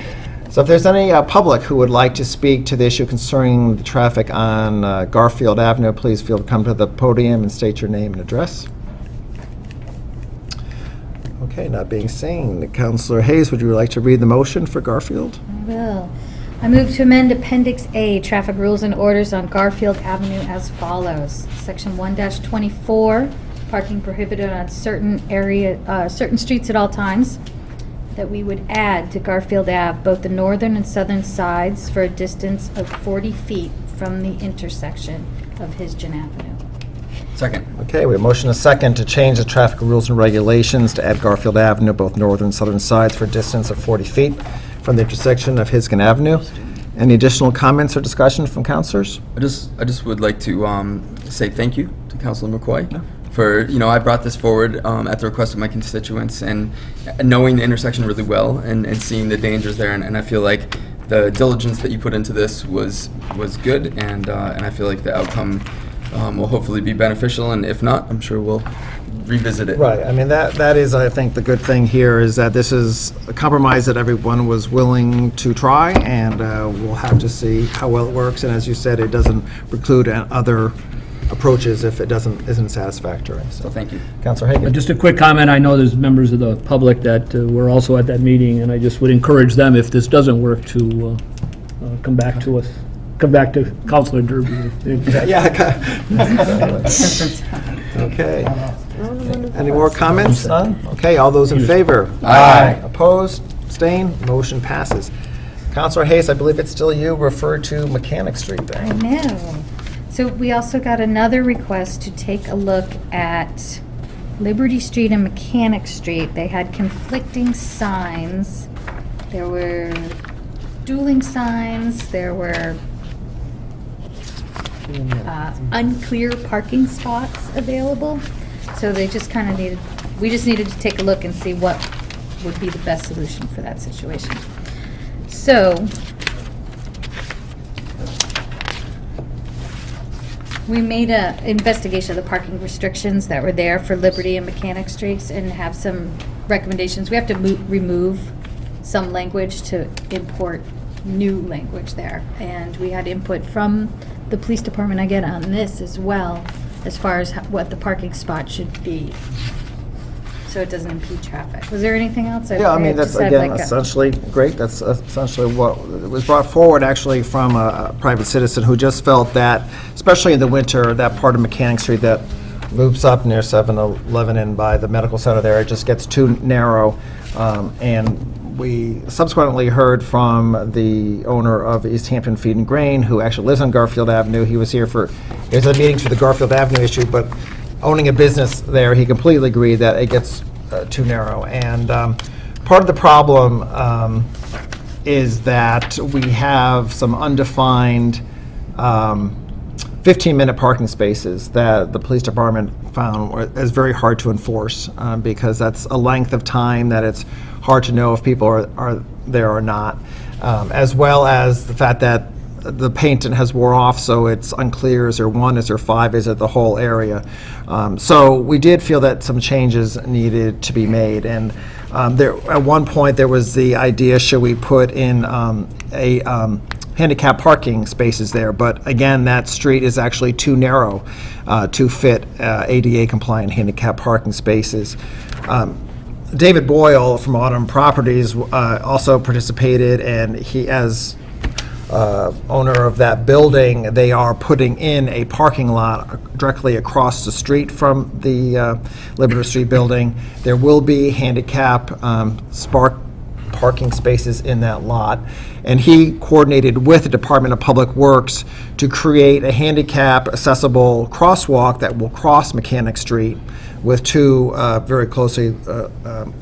So if there's any public who would like to speak to the issue concerning the traffic on Garfield Avenue, please feel to come to the podium and state your name and address. Okay, not being seen. Councilor Hayes, would you like to read the motion for Garfield? I will. I move to amend Appendix A, Traffic Rules and Orders on Garfield Avenue as follows. Section 1-24, parking prohibited on certain streets at all times, that we would add to Garfield Ave both the northern and southern sides for a distance of 40 feet from the intersection of Hisgen Avenue. Second. Okay, we have a motion and a second to change the traffic rules and regulations to add Garfield Avenue, both northern and southern sides, for a distance of 40 feet from the intersection of Hisgen Avenue. Any additional comments or discussion from councilors? I just would like to say thank you to Councilor McCoy for, I brought this forward at the request of my constituents, and knowing the intersection really well and seeing the dangers there, and I feel like the diligence that you put into this was good, and I feel like the outcome will hopefully be beneficial, and if not, I'm sure we'll revisit it. Right, I mean, that is, I think, the good thing here is that this is a compromise that everyone was willing to try, and we'll have to see how well it works, and as you said, it doesn't preclude other approaches if it isn't satisfactory. So thank you. Councilor Hagan? Just a quick comment, I know there's members of the public that were also at that meeting, and I just would encourage them, if this doesn't work, to come back to us, come back to Councilor Derby. Okay. Any more comments? None? Okay, all those in favor? Aye. Opposed? Abstained? Motion passes. Councilor Hayes, I believe it's still you, referred to Mechanic Street there. I know. So we also got another request to take a look at Liberty Street and Mechanic Street. They had conflicting signs. There were dueling signs. There were unclear parking spots available. So they just kind of we just needed to take a look and see what would be the best solution for that situation. So we made an investigation of the parking restrictions that were there for Liberty and Mechanic Streets and have some recommendations. We have to remove some language to import new language there. And we had input from the police department, I get on this as well, as far as what the parking spot should be, so it doesn't impede traffic. Was there anything else? Yeah, I mean, that's, again, essentially, great. That's essentially what was brought forward, actually, from a private citizen who just felt that, especially in the winter, that part of Mechanic Street that loops up near 7-Eleven and by the medical center there, it just gets too narrow. And We subsequently heard from the owner of Easthampton Feed and Grain, who actually lives on Garfield Avenue. He was here for, there's a meeting for the Garfield Avenue issue, but owning a business there, he completely agreed that it gets too narrow. And part of the problem is that we have some undefined 15-minute parking spaces that the police department found is very hard to enforce because that's a length of time that it's hard to know if people are there or not, as well as the fact that the paint has wore off, so it's unclear, is there 1, is there 5, is it the whole area? So we did feel that some changes needed to be made, and at one point there was the idea, should we put in handicap parking spaces there, but again, that street is actually too narrow to fit ADA compliant handicap parking spaces. David Boyle from Autumn Properties also participated, and he, as owner of that building, they are putting in a parking lot directly across the street from the Liberty Street building. There will be handicap spark parking spaces in that lot, and he coordinated with the Department of Public Works to create a handicap accessible crosswalk that will cross Mechanic Street with 2 very closely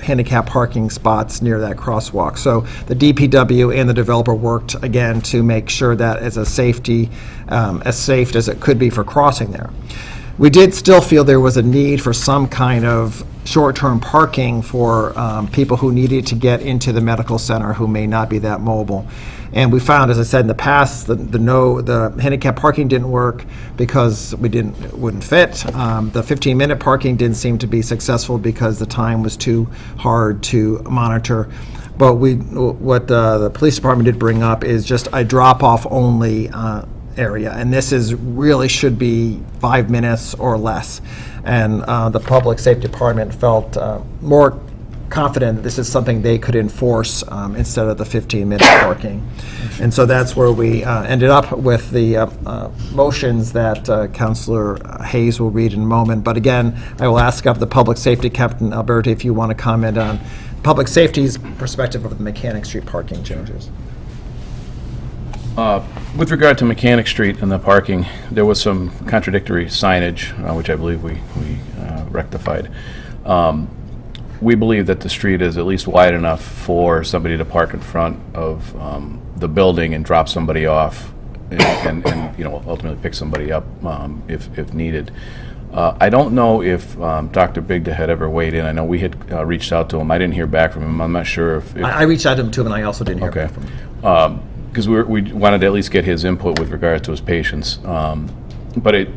handicap parking spots near that crosswalk. So the DPW and the developer worked again to make sure that it's as safe as it could be for crossing there. We did still feel there was a need for some kind of short-term parking for people who needed to get into the medical center who may not be that mobile. And we found, as I said in the past, the handicap parking didn't work because it wouldn't fit. The 15-minute parking didn't seem to be successful because the time was too hard to monitor. But what the police department did bring up is just a drop-off only area, and this really should be 5 minutes or less. And the Public Safety Department felt more confident that this is something they could enforce instead of the 15-minute parking. And so that's where we ended up with the motions that Councilor Hayes will read in a moment. But again, I will ask of the Public Safety, Captain Alberti, if you want to comment on public safety's perspective of the Mechanic Street parking changes. With regard to Mechanic Street and the parking, there was some contradictory signage, which I believe we rectified. We believe that the street is at least wide enough for somebody to park in front of the building and drop somebody off and ultimately pick somebody up if needed. I don't know if Dr. Bigda had ever weighed in. I know we had reached out to him. I didn't hear back from him. I'm not sure if I reached out to him too, and I also didn't hear back from him. Because we wanted to at least get his input with regard to his patients. But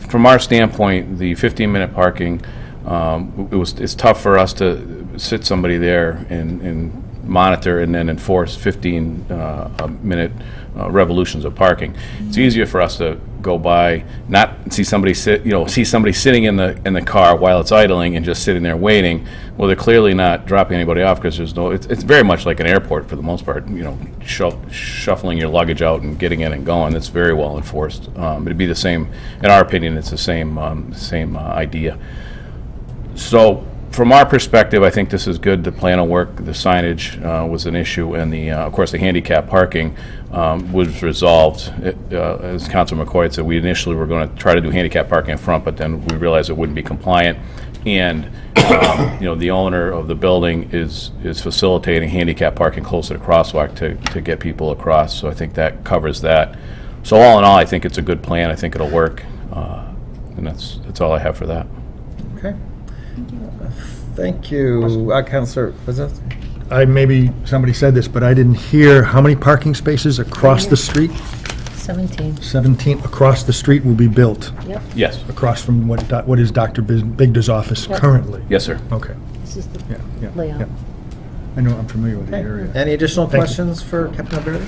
from our standpoint, the 15-minute parking, it's tough for us to sit somebody there and monitor and then enforce 15-minute revolutions of parking. It's easier for us to go by, not see somebody sitting in the car while it's idling and just sitting there waiting. Well, they're clearly not dropping anybody off because it's very much like an airport for the most part. Shuffling your luggage out and getting in and going. It's very well enforced. It'd be the same, in our opinion, it's the same idea. So from our perspective, I think this is good. The plan of work, the signage was an issue, and of course the handicap parking was resolved. As Councilor McCoy had said, we initially were going to try to do handicap parking in front, but then we realized it wouldn't be compliant. And the owner of the building is facilitating handicap parking close to the crosswalk to get people across. So I think that covers that. So all in all, I think it's a good plan. I think it'll work, and that's all I have for that. Okay. Thank you, Councilor. Was that? Maybe somebody said this, but I didn't hear how many parking spaces across the street? 17. 17 across the street will be built. Yep. Yes. Across from what is Dr. Bigda's office Yep. currently? Yes, sir. Okay. This is the Yeah, layout. yeah. I know, I'm familiar with the area. Any additional Thank you. questions for Captain Alberti?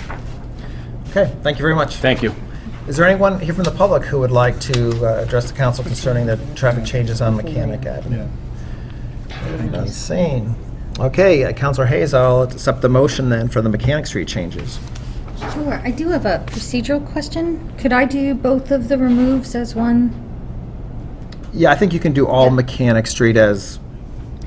Okay, thank you very much. Thank you. Is there anyone here from the public who would like to address the council concerning the traffic changes on Mechanic Avenue? None seen. Okay, Councilor Hayes, I'll accept the motion then for the Mechanic Street changes. Sure, I do have a procedural question. Could I do both of the removes as one? Yeah, I think you can do all Yeah. Mechanic Street as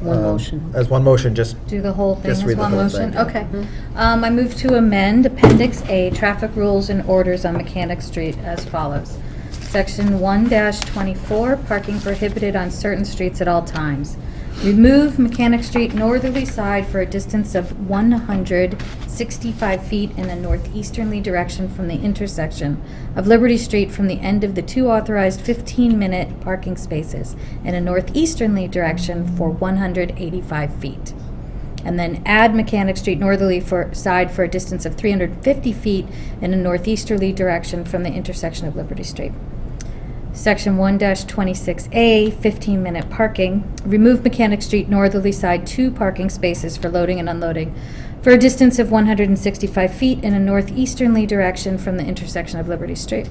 One motion. As one motion, just Do the whole thing Just as read the one whole motion? thing. Okay. I move to amend Appendix A, Traffic Rules and Orders on Mechanic Street as follows. Section 1-24, parking prohibited on certain streets at all times. Remove Mechanic Street northerly side for a distance of 165 feet in a northeasterly direction from the intersection of Liberty Street from the end of the two authorized 15-minute parking spaces in a northeasterly direction for 185 feet. And then add Mechanic Street northerly side for a distance of 350 feet in a northeasterly direction from the intersection of Liberty Street. Section 1-26A, 15-minute parking. Remove Mechanic Street northerly side 2 parking spaces for loading and unloading for a distance of 165 feet in a northeasterly direction from the intersection of Liberty Street.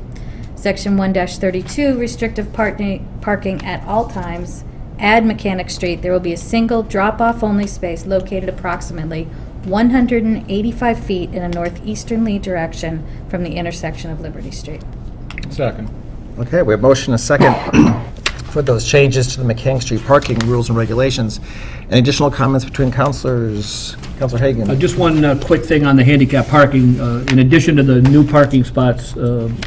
Section 1-32, restrictive parking at all times. Add Mechanic Street. There will be a single drop-off only space located approximately 185 feet in a northeasterly direction from the intersection of Liberty Street. Second. Okay, we have motion and a second for those changes to the Mechanic Street parking rules and regulations. Any additional comments between councilors? Councilor Hagan? Just one quick thing on the handicap parking. In addition to the new parking spots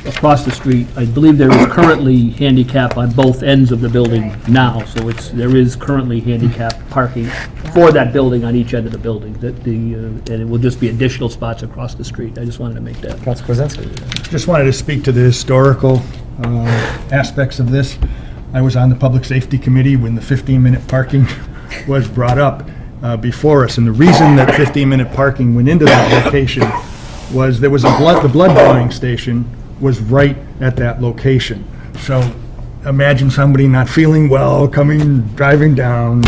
across the street, I believe there is currently handicap on both ends of the building now. So there is currently handicap parking for that building on each end of the building. And it will just be additional spots across the street. I just wanted to make that. Councilor Kwasinski? Just wanted to speak to the historical aspects of this. I was on the Public Safety Committee when the 15-minute parking was brought up before us, and the reason that 15-minute parking went into that location was there was the blood drawing station was right at that location. So imagine somebody not feeling well, driving down,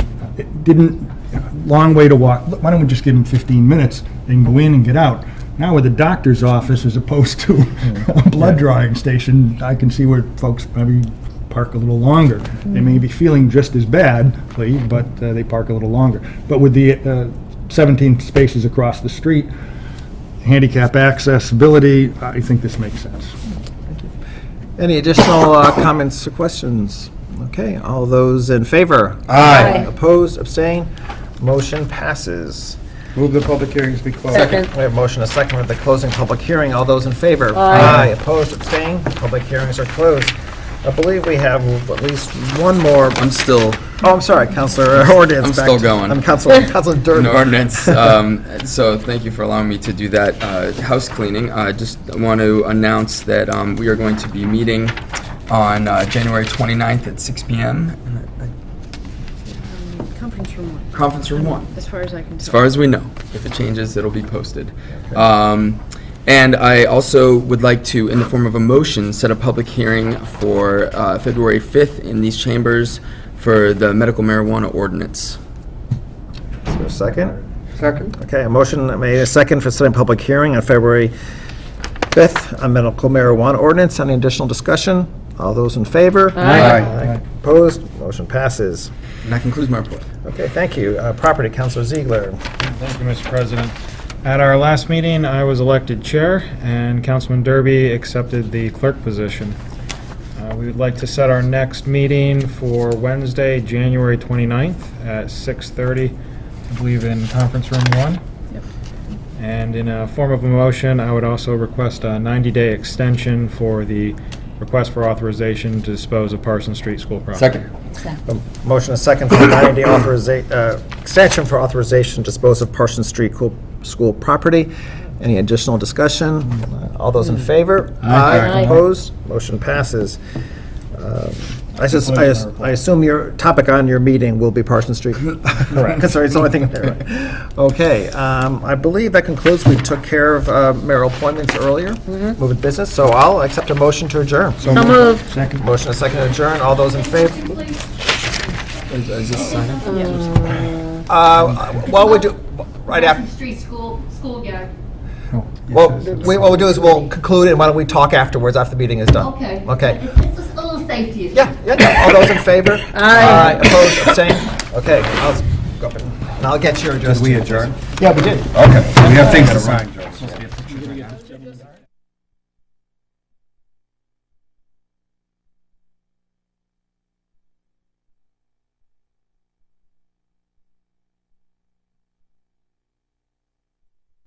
long way to walk. Why don't we just give them 15 minutes? They can go in and get out. Now with a doctor's office as opposed to a blood drawing station, I can see where folks maybe park a little longer. They may be feeling just as badly, but they park a little longer. But with the 17 spaces across the street, handicap accessibility, I think this makes sense. Any additional comments or questions? Okay, all those in favor? Aye. Opposed, abstain, motion passes. Move the public hearings be closed. Second. We have motion and a second for the closing public hearing. All those in favor? Aye. Opposed, abstain, public hearings are closed. I believe we have at least one more. I'm still Oh, I'm sorry, Councilor Ordance. I'm back still to- going. I'm Councilor Durden. an ordinance. So thank you for allowing me to do that house cleaning. I just want to announce that we are going to be meeting on January 29th at 6 p.m. Conference room 1. Conference room 1. As far as I can tell. As far as we know. If it changes, it'll be posted. And I also would like to, in the form of a motion, set a public hearing for February 5th in these chambers for the medical marijuana ordinance. Is there a second? Second. Okay, a motion made, a second for setting public hearing on February 5th on medical marijuana ordinance. Any additional discussion? All those in favor? Aye. Opposed? Motion passes. And that concludes my report. Okay, thank you. Property, Councilor Ziegler. Thank you, Mr. President. At our last meeting, I was elected chair, and Councilman Derby accepted the clerk position. We would like to set our next meeting for Wednesday, January 29th at 6:30, I believe in Conference Room 1. And in a form of a motion, I would also request a 90-day extension for the request for authorization to dispose of Parsons Street School property. Second. Motion a second for the 90-day extension for authorization to dispose of Parsons Street school property. Any additional discussion? All those in favor? Aye. Opposed? Motion passes. I assume your topic on your meeting will be Parsons Street? Correct. Sorry, it's the only thing. Okay, I believe that concludes. We took care of mayoral appointments earlier. Moving business, so I'll accept a motion to adjourn. So moved. Second. Motion a second to adjourn. All those in favor? Is this signing? Well, we do, right after. Street school gag. Well, what we'll do is we'll conclude, and why don't we talk afterwards after the meeting is done? Okay. Okay. It's just a little safety issue. Yeah. All those in favor? Aye. Opposed, abstained? Okay, I'll go up and I'll get your address. Did we adjourn? Yeah, we did. Okay. We have things to sign, Joe.